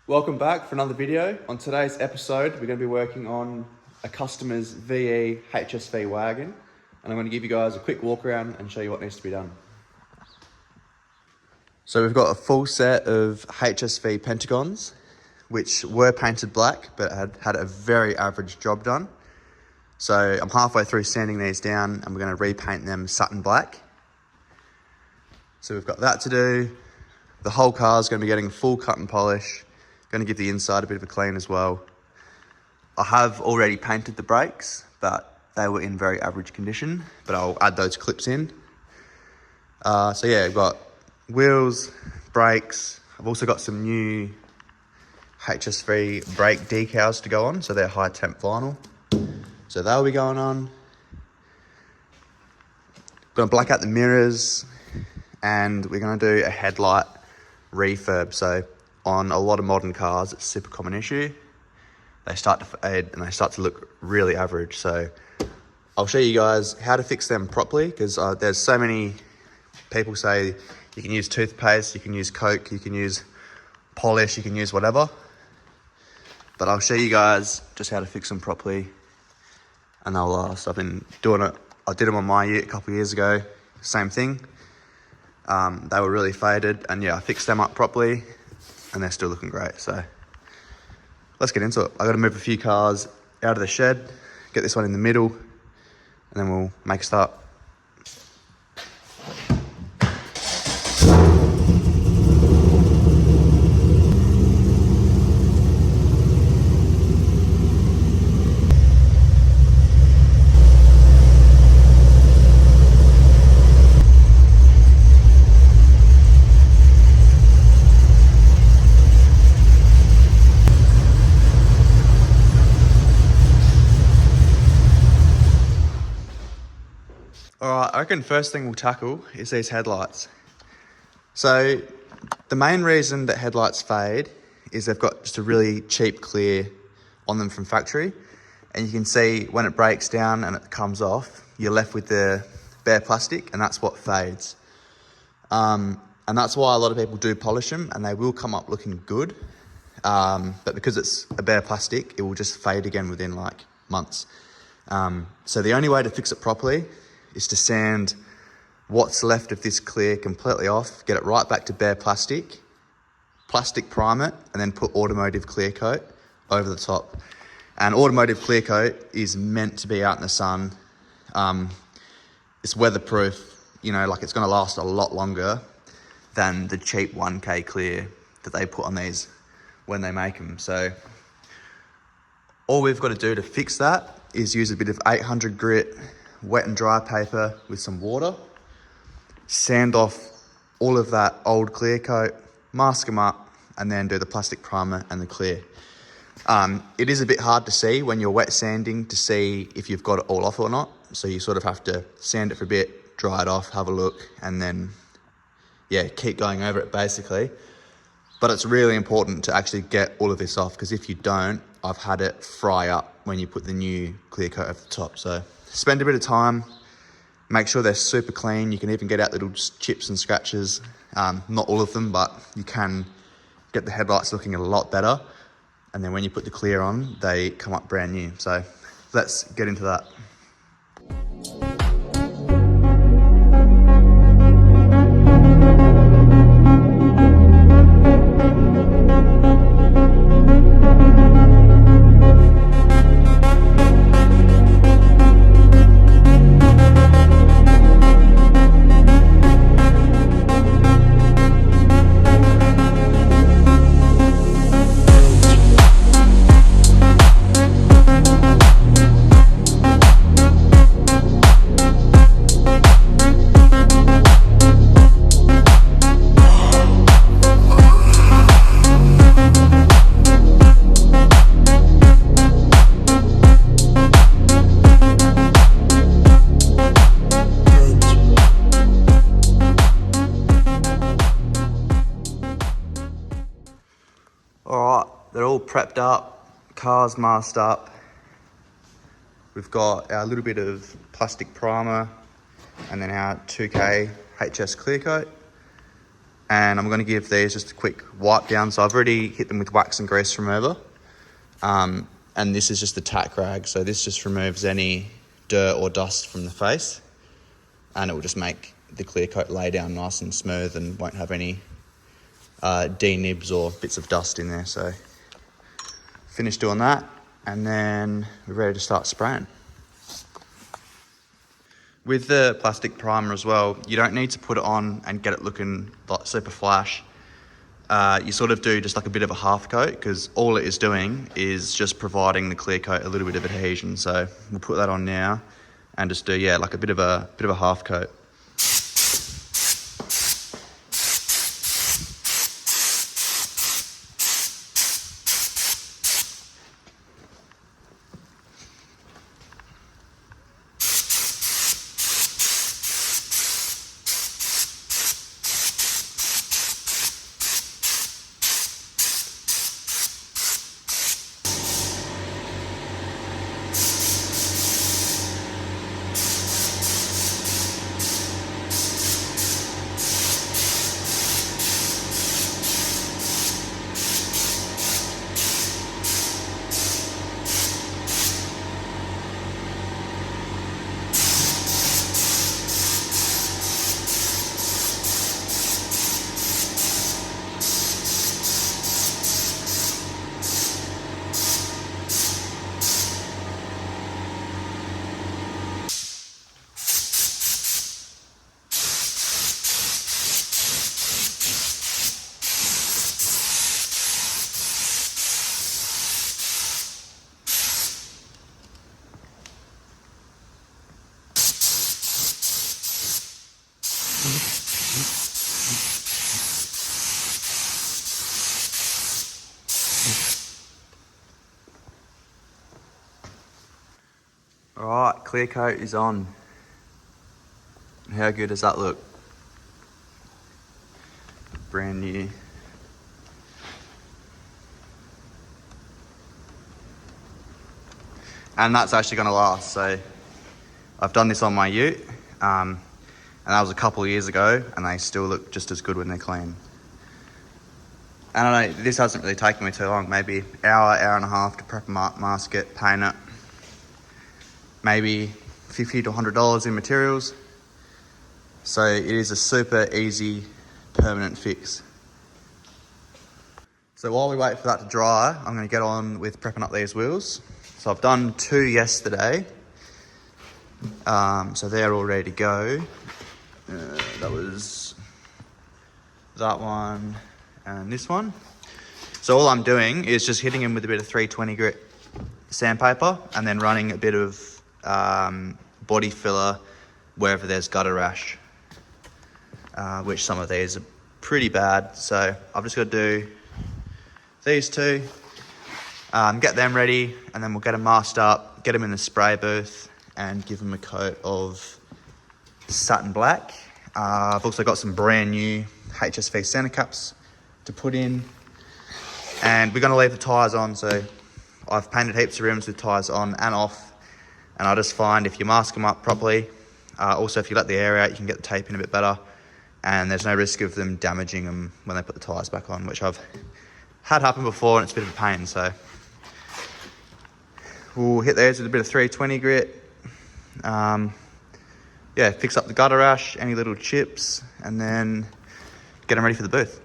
Welcome back for another video. On today's episode, we're going to be working on a customer's VE HSV wagon, and I'm going to give you guys a quick walk around and show you what needs to be done. So we've got a full set of HSV pentagons, which were painted black, but had a very average job done. So I'm halfway through sanding these down and we're going to repaint them satin black. So we've got that to do. The whole car is going to be getting full cut and polish. Going to give the inside a bit of a clean as well. I have already painted the brakes, but they were in very average condition, but I'll add those clips in. So yeah, I've got wheels, brakes. I've also got some new HSV brake decals to go on, so they're high temp vinyl. So they'll be going on. Gonna black out the mirrors, and we're gonna do a headlight refurb. So on a lot of modern cars, it's a super common issue. They start to fade and they start to look really average. So I'll show you guys how to fix them properly, because there's so many people say you can use toothpaste, you can use Coke, you can use polish, you can use whatever. But I'll show you guys just how to fix them properly, and they'll last. I've been doing it. I did them on my ute a couple of years ago. Same thing. They were really faded, and yeah, I fixed them up properly, and they're still looking great. So let's get into it. I got to move a few cars out of the shed, get this one in the middle, and then we'll make a start. Alright, I reckon first thing we'll tackle is these headlights. So the main reason that headlights fade is they've got just a really cheap clear on them from factory. And you can see when it breaks down and it comes off, you're left with the bare plastic, and that's what fades. And that's why a lot of people do polish them, and they will come up looking good. But because it's a bare plastic, it will just fade again within like months. So the only way to fix it properly is to sand what's left of this clear completely off, get it right back to bare plastic prime it, and then put automotive clear coat over the top. And automotive clear coat is meant to be out in the sun. It's weatherproof, you know, like it's gonna last a lot longer than the cheap 1K clear that they put on these when they make them. So all we've got to do to fix that is use a bit of 800 grit wet and dry paper with some water, sand off all of that old clear coat, mask them up, and then do the plastic primer and the clear. It is a bit hard to see when you're wet sanding to see if you've got it all off or not. So you sort of have to sand it for a bit, dry it off, have a look, and then, yeah, keep going over it basically. But it's really important to actually get all of this off, because if you don't, I've had it fry up when you put the new clear coat over the top. So spend a bit of time, make sure they're super clean. You can even get out little chips and scratches. Not all of them, but you can get the headlights looking a lot better. And then when you put the clear on, they come up brand new. So let's get into that. Alright, they're all prepped up, car's masked up. We've got our little bit of plastic primer and then our 2K HS clear coat. And I'm going to give these just a quick wipe down. So I've already hit them with wax and grease remover. And this is just the tack rag. So this just removes any dirt or dust from the face. And it will just make the clear coat lay down nice and smooth and won't have any D-nibs or bits of dust in there. So finished doing that. And then we're ready to start spraying. With the plastic primer as well, you don't need to put it on and get it looking like super flash. You sort of do just like a bit of a half coat, because all it is doing is just providing the clear coat a little bit of adhesion. So we'll put that on now and just do, yeah, like a bit of a half coat. All right, clear coat is on. How good does that look? Brand new. And that's actually gonna last. So I've done this on my ute, and that was a couple of years ago, and they still look just as good when they're clean. And I know this hasn't really taken me too long, maybe hour and a half to prep a mask it, paint it. Maybe $50 to $100 in materials. So it is a super easy, permanent fix. So while we wait for that to dry, I'm gonna get on with prepping up these wheels. So I've done 2 yesterday. So they're all ready to go. That was that one and this one. So all I'm doing is just hitting them with a bit of 320 grit sandpaper and then running a bit of body filler wherever there's gutter rash, which some of these are pretty bad. So I've just got to do these two, get them ready, and then we'll get them masked up, get them in the spray booth and give them a coat of satin black. I've also got some brand new HSV center caps to put in, and we're going to leave the tyres on. So I've painted heaps of rims with tyres on and off, and I just find if you mask them up properly, also if you let the air out, you can get the tape in a bit better, and there's no risk of them damaging them when they put the tyres back on, which I've had happen before, and it's a bit of a pain. So we'll hit these with a bit of 320 grit. Yeah, fix up the gutter rash, any little chips, and then get them ready for the booth.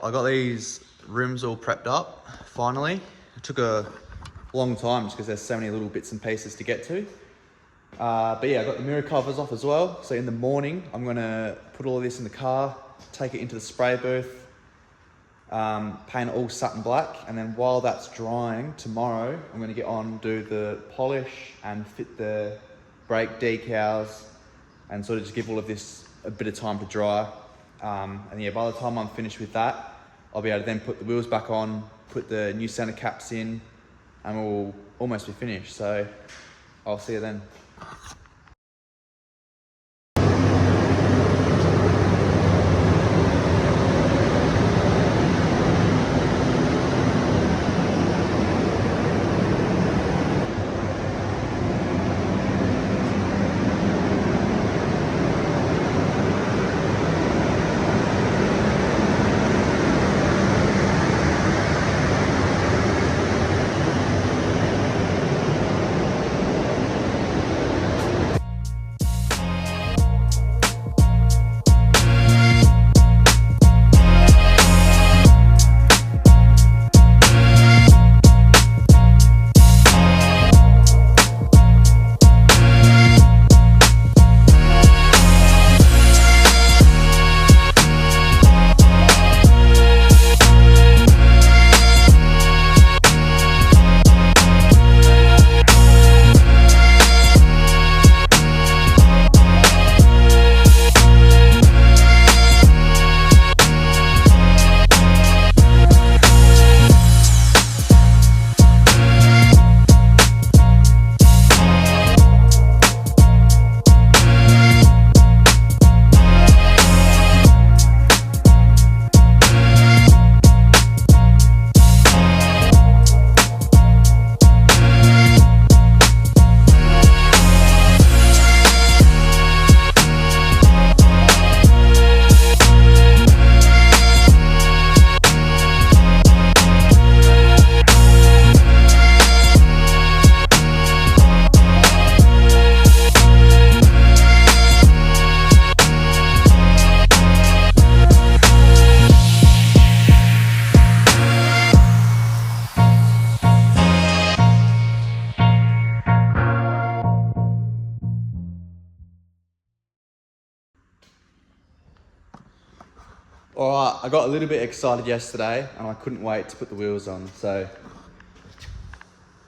I got these rims all prepped up, finally. It took a long time just because there's so many little bits and pieces to get to. But yeah, I got the mirror covers off as well. So in the morning, I'm gonna put all of this in the car, take it into the spray booth, paint it all satin black, and then while that's drying tomorrow, I'm going to get on, do the polish and fit the brake decals, and sort of just give all of this a bit of time to dry. And yeah, by the time I'm finished with that, I'll be able to then put the wheels back on, put the new center caps in, and we'll almost be finished. So I'll see you then. All right, I got a little bit excited yesterday and I couldn't wait to put the wheels on. So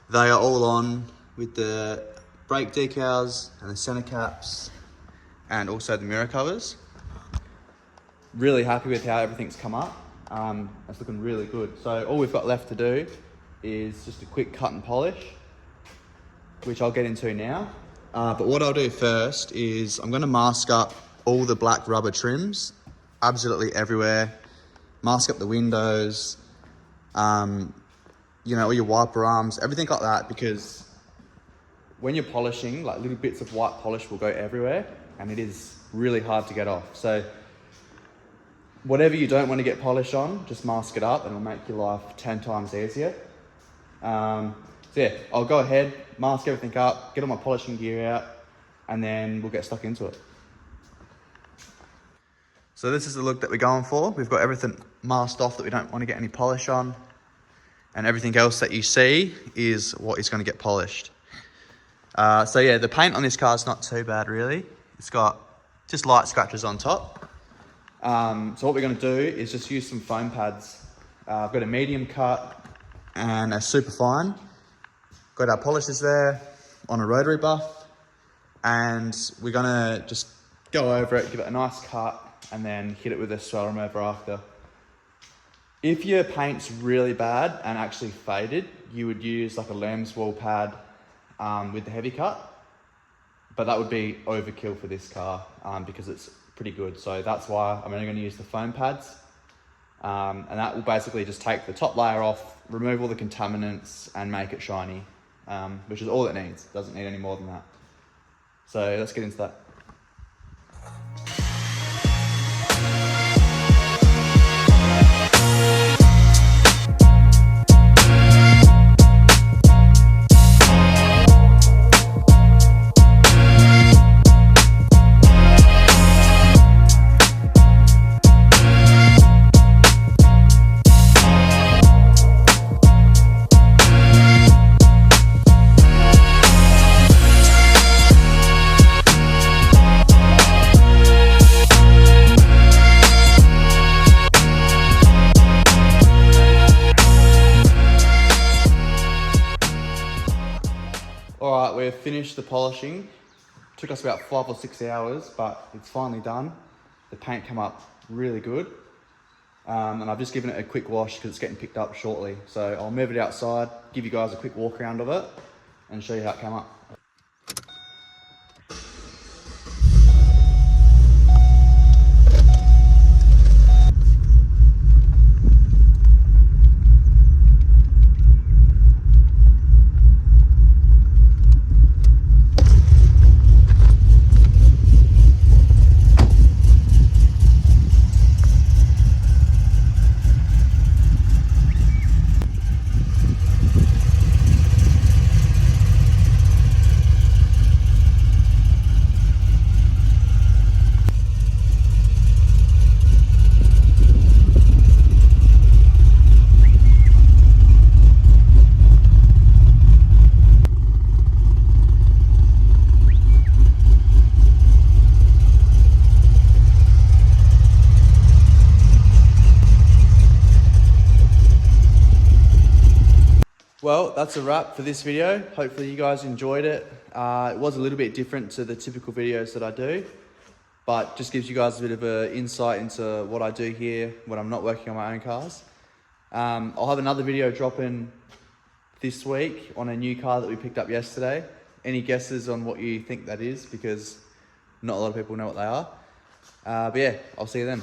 they are all on with the brake decals and the center caps and also the mirror covers. Really happy with how everything's come up. It's looking really good. So all we've got left to do is just a quick cut and polish, which I'll get into now. But what I'll do first is I'm gonna mask up all the black rubber trims absolutely everywhere. Mask up the windows, you know, all your wiper arms, everything like that, because when you're polishing, like little bits of white polish will go everywhere and it is really hard to get off. So whatever you don't want to get polish on, just mask it up and it'll make your life 10 times easier. So yeah, I'll go ahead, mask everything up, get all my polishing gear out, and then we'll get stuck into it. So this is the look that we're going for. We've got everything masked off that we don't want to get any polish on, and everything else that you see is what is going to get polished. So yeah, the paint on this car is not too bad really. It's got just light scratches on top. So what we're going to do is just use some foam pads. I've got a medium cut and a super fine. Got our polishers there on a rotary buff, and we're going to just go over it, give it a nice cut, and then hit it with a swell remover after. If your paint's really bad and actually faded, you would use like a lamb's wool pad with the heavy cut, but that would be overkill for this car because it's pretty good. So that's why I'm only going to use the foam pads, and that will basically just take the top layer off, remove all the contaminants and make it shiny, which is all it needs. It doesn't need any more than that. So let's get into that. All right, we've finished the polishing. Took us about 5 or 6 hours, but it's finally done. The paint came up really good. And I've just given it a quick wash because it's getting picked up shortly. So I'll move it outside, give you guys a quick walk around of it and show you how it came up. Well, that's a wrap for this video. Hopefully you guys enjoyed it. It was a little bit different to the typical videos that I do, but just gives you guys a bit of an insight into what I do here when I'm not working on my own cars. I'll have another video dropping this week on a new car that we picked up yesterday. Any guesses on what you think that is? Because not a lot of people know what they are. But yeah, I'll see you then.